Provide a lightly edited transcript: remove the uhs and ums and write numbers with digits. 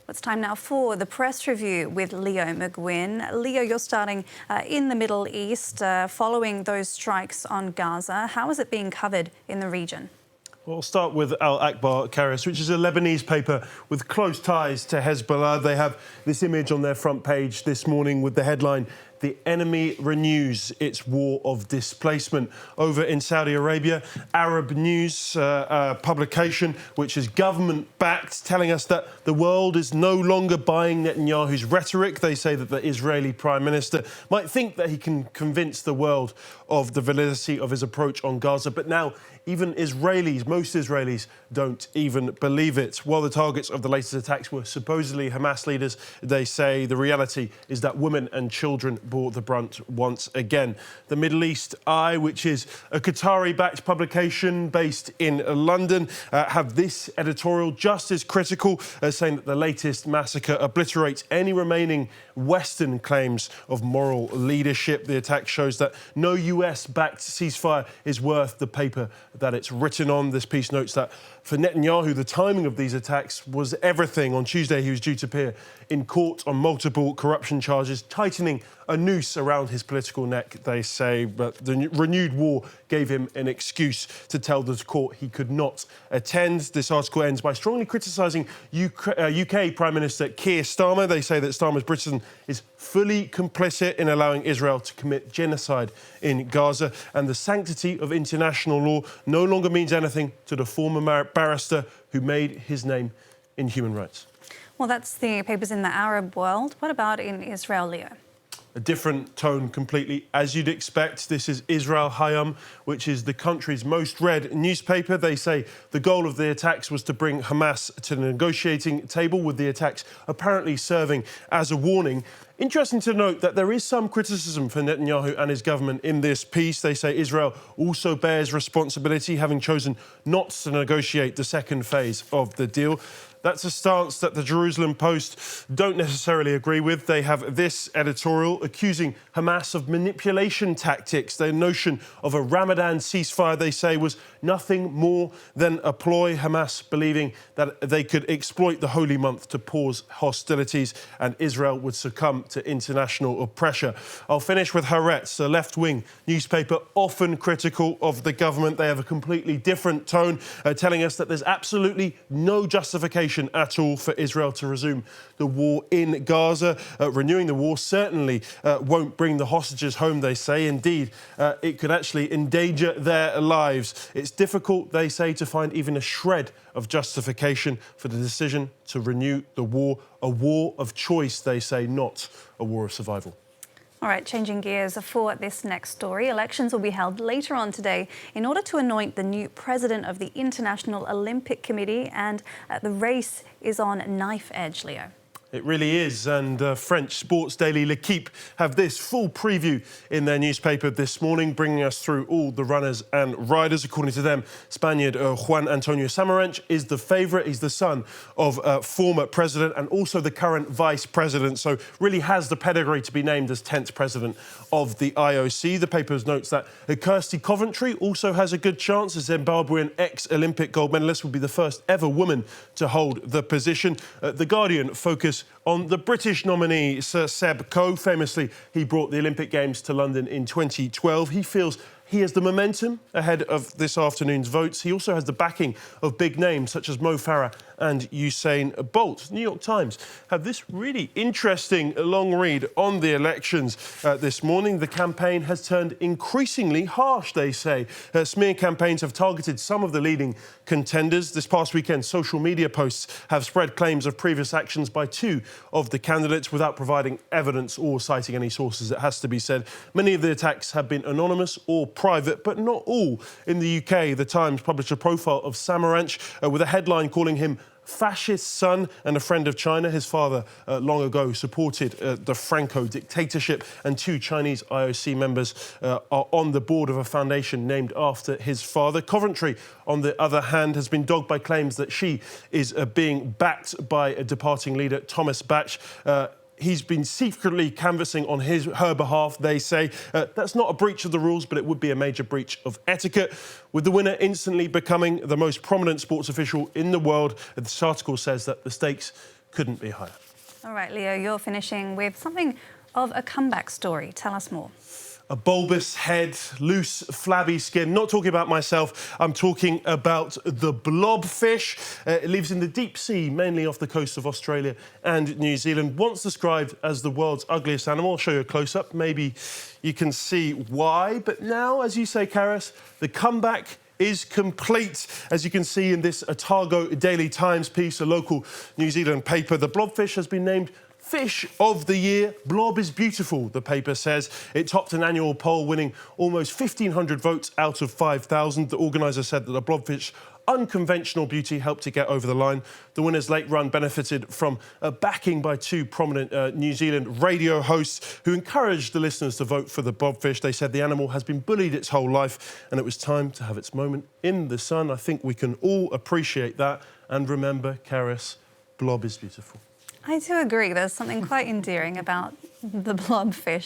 It's time now for the press review with Leo McGuinn. Leo, you're starting in the Middle East following those strikes on Gaza. How is it being covered in the region? Well, I'll start with Al Akhbar Karis, which is a Lebanese paper with close ties to Hezbollah. They have this image on their front page this morning with the headline, "The enemy renews its war of displacement." Over in Saudi Arabia, Arab News publication, which is government-backed, telling us that the world is no longer buying Netanyahu's rhetoric. They say that the Israeli Prime Minister might think that he can convince the world of the validity of his approach on Gaza, but now even Israelis, most Israelis, don't even believe it. While the targets of the latest attacks were supposedly Hamas leaders, they say the reality is that women and children bore the brunt once again. The Middle East Eye, which is a Qatari-backed publication based in London, have this editorial just as critical, saying that the latest massacre obliterates any remaining Western claims of moral leadership. The attack shows that no US-backed ceasefire is worth the paper that it's written on. This piece notes that for Netanyahu, the timing of these attacks was everything. On Tuesday, he was due to appear in court on multiple corruption charges, tightening a noose around his political neck, they say. But the renewed war gave him an excuse to tell the court he could not attend. This article ends by strongly criticising UK Prime Minister Keir Starmer. They say that Starmer's Britain is fully complicit in allowing Israel to commit genocide in Gaza, and the sanctity of international law no longer means anything to the former barrister who made his name in human rights. Well, that's the papers in the Arab world. What about in Israel, Leo? A different tone completely, as you'd expect. This is Israel-Hamas, which is the country's most read newspaper. They say the goal of the attacks was to bring Hamas to the negotiating table, with the attacks apparently serving as a warning. Interesting to note that there is some criticism for Netanyahu and his government in this piece. They say Israel also bears responsibility, having chosen not to negotiate the second phase of the deal. That's a stance that the Jerusalem Post don't necessarily agree with. They have this editorial accusing Hamas of manipulation tactics. Their notion of a Ramadan ceasefire, they say, was nothing more than a ploy. Hamas believing that they could exploit the holy month to pause hostilities and Israel would succumb to international pressure. I'll finish with Haaretz, a left-wing newspaper often critical of the government. They have a completely different tone, telling us that there's absolutely no justification at all for Israel to resume the war in Gaza. Renewing the war certainly won't bring the hostages home, they say. Indeed, it could actually endanger their lives. It's difficult, they say, to find even a shred of justification for the decision to renew the war. A war of choice, they say, not a war of survival. All right, changing gears for this next story. Elections will be held later on today in order to anoint the new president of the International Olympic Committee, and the race is on knife edge, Leo. It really is, and French sports daily L'Equipe have this full preview in their newspaper this morning, bringing us through all the runners and riders. According to them, Spaniard Juan Antonio Samaranch is the favourite. He's the son of former president and also the current vice president, so really has the pedigree to be named as 10th president of the IOC. The paper notes that Kirsty Coventry also has a good chance. A Zimbabwean ex-Olympic gold medalist will be the first ever woman to hold the position. The Guardian focus on the British nominee, Sir Seb Coe. Famously, he brought the Olympic Games to London in 2012. He feels he has the momentum ahead of this afternoon's votes. He also has the backing of big names such as Mo Farah and Usain Bolt. New York Times have this really interesting long read on the elections this morning. The campaign has turned increasingly harsh, they say. Smear campaigns have targeted some of the leading contenders. This past weekend, social media posts have spread claims of previous actions by two of the candidates without providing evidence or citing any sources, it has to be said. Many of the attacks have been anonymous or private, but not all. In the UK, The Times published a profile of Samaranch with a headline calling him fascist son and a friend of China. His father long ago supported the Franco dictatorship, and two Chinese IOC members are on the board of a foundation named after his father. Coventry, on the other hand, has been dogged by claims that she is being backed by a departing leader, Thomas Bach. He's been secretly canvassing on her behalf, they say. That's not a breach of the rules, but it would be a major breach of etiquette. With the winner instantly becoming the most prominent sports official in the world, this article says that the stakes couldn't be higher. All right, Leo, you're finishing with something of a comeback story. Tell us more. A bulbous head, loose, flabby skin. Not talking about myself, I'm talking about the blobfish. It lives in the deep sea, mainly off the coast of Australia and New Zealand. Once described as the world's ugliest animal. I'll show you a close-up. Maybe you can see why. But now, as you say, Karis, the comeback is complete. As you can see in this Otago Daily Times piece, a local New Zealand paper, the blobfish has been named Fish of the Year. Blob is beautiful, the paper says. It topped an annual poll, winning almost 1,500 votes out of 5,000. The organiser said that the blobfish unconventional beauty helped to get over the line. The winner's late run benefited from a backing by two prominent New Zealand radio hosts who encouraged the listeners to vote for the blobfish. They said the animal has been bullied its whole life and it was time to have its moment in the sun. I think we can all appreciate that. And remember, Karis, blob is beautiful. I do agree. There's something quite endearing about the blobfish.